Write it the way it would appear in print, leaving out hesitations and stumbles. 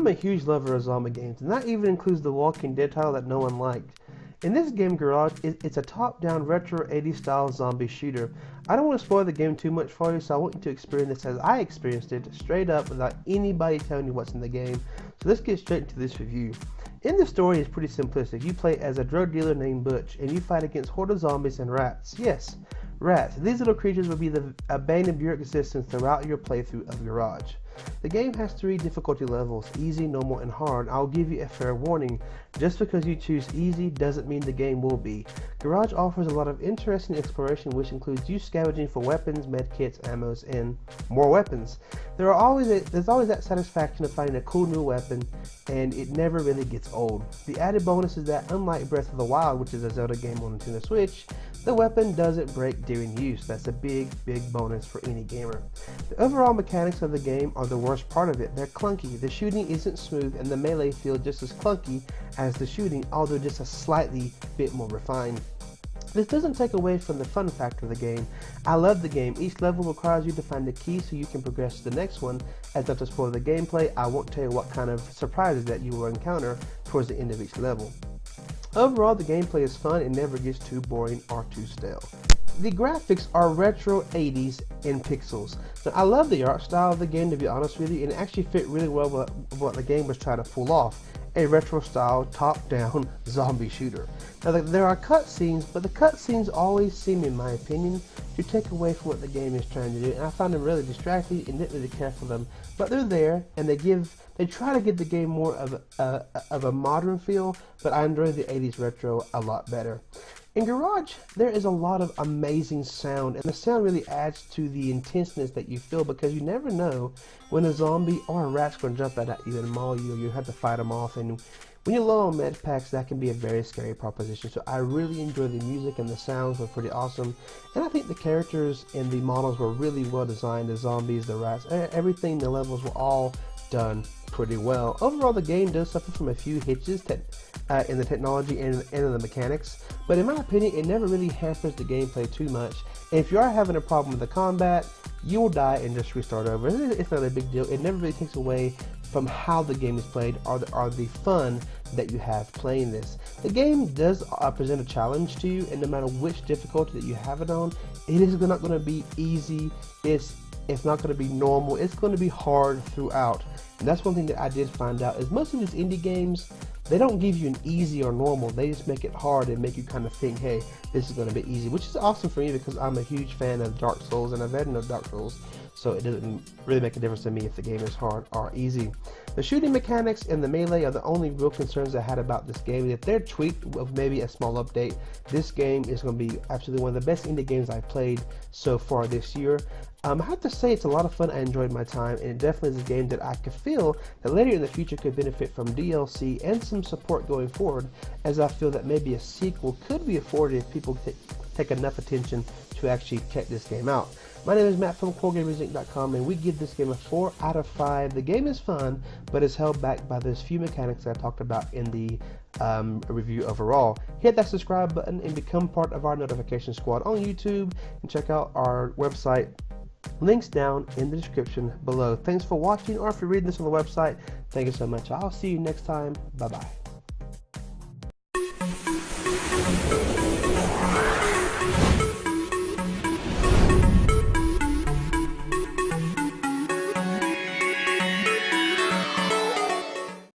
I'm a huge lover of zombie games, and that even includes the Walking Dead title that no one liked. In this game, Garage, it's a top-down retro 80s style zombie shooter. I don't want to spoil the game too much for you, so I want you to experience this as I experienced it, straight up without anybody telling you what's in the game. So let's get straight into this review. In the story, it's pretty simplistic. You play as a drug dealer named Butch, and you fight against hordes of zombies and rats. Yes, rats. These little creatures will be the bane of your existence throughout your playthrough of Garage. The game has 3 difficulty levels, easy, normal, and hard. I'll give you a fair warning. Just because you choose easy doesn't mean the game will be. Garage offers a lot of interesting exploration, which includes you scavenging for weapons, medkits, ammos, and more weapons. There's always that satisfaction of finding a cool new weapon, and it never really gets old. The added bonus is that, unlike Breath of the Wild, which is a Zelda game on Nintendo Switch, the weapon doesn't break during use. That's a big bonus for any gamer. The overall mechanics of the game are the worst part of it. They're clunky. The shooting isn't smooth, and the melee feels just as clunky as the shooting, although just a slightly bit more refined. This doesn't take away from the fun factor of the game. I love the game. Each level requires you to find a key so you can progress to the next one. As not to spoil the gameplay, I won't tell you what kind of surprises that you will encounter towards the end of each level. Overall, the gameplay is fun and never gets too boring or too stale. The graphics are retro 80s in pixels. Now, I love the art style of the game, to be honest with you, and it actually fit really well with what the game was trying to pull off. A retro style top-down zombie shooter. Now there are cutscenes, but the cutscenes always seem, in my opinion, to take away from what the game is trying to do, and I find them really distracting and didn't really care for them. But they're there, and they try to give the game more of a modern feel, but I enjoy the 80s retro a lot better. In Garage, there is a lot of amazing sound, and the sound really adds to the intenseness that you feel, because you never know when a zombie or a rat's going to jump out at you and maul you, or you have to fight them off, and when you're low on med packs, that can be a very scary proposition. So I really enjoy the music, and the sounds were pretty awesome, and I think the characters and the models were really well designed. The zombies, the rats, everything, the levels were all done pretty well. Overall, the game does suffer from a few hitches in the technology and in the mechanics, but in my opinion, it never really hampers the gameplay too much. And if you are having a problem with the combat, you will die and just restart over. It's not a big deal. It never really takes away from how the game is played or the fun that you have playing this. The game does present a challenge to you, and no matter which difficulty that you have it on, it is not going to be easy. It's not going to be normal. It's going to be hard throughout. And that's one thing that I did find out, is most of these indie games, they don't give you an easy or normal. They just make it hard and make you kind of think, hey, this is going to be easy, which is awesome for me because I'm a huge fan of Dark Souls and a veteran of Dark Souls. So it doesn't really make a difference to me if the game is hard or easy. The shooting mechanics and the melee are the only real concerns I had about this game. If they're tweaked with maybe a small update, this game is going to be absolutely one of the best indie games I've played so far this year. I have to say it's a lot of fun. I enjoyed my time, and it definitely is a game that I could feel that later in the future could benefit from DLC and some support going forward, as I feel that maybe a sequel could be afforded if people take enough attention to actually check this game out. My name is Matt from CoreGamersInc.com, and we give this game a 4 out of 5. The game is fun, but it's held back by those few mechanics that I talked about in the review overall. Hit that subscribe button and become part of our notification squad on YouTube, and check out our website. Links down in the description below. Thanks for watching, or if you're reading this on the website, thank you so much. I'll see you next time. Bye bye.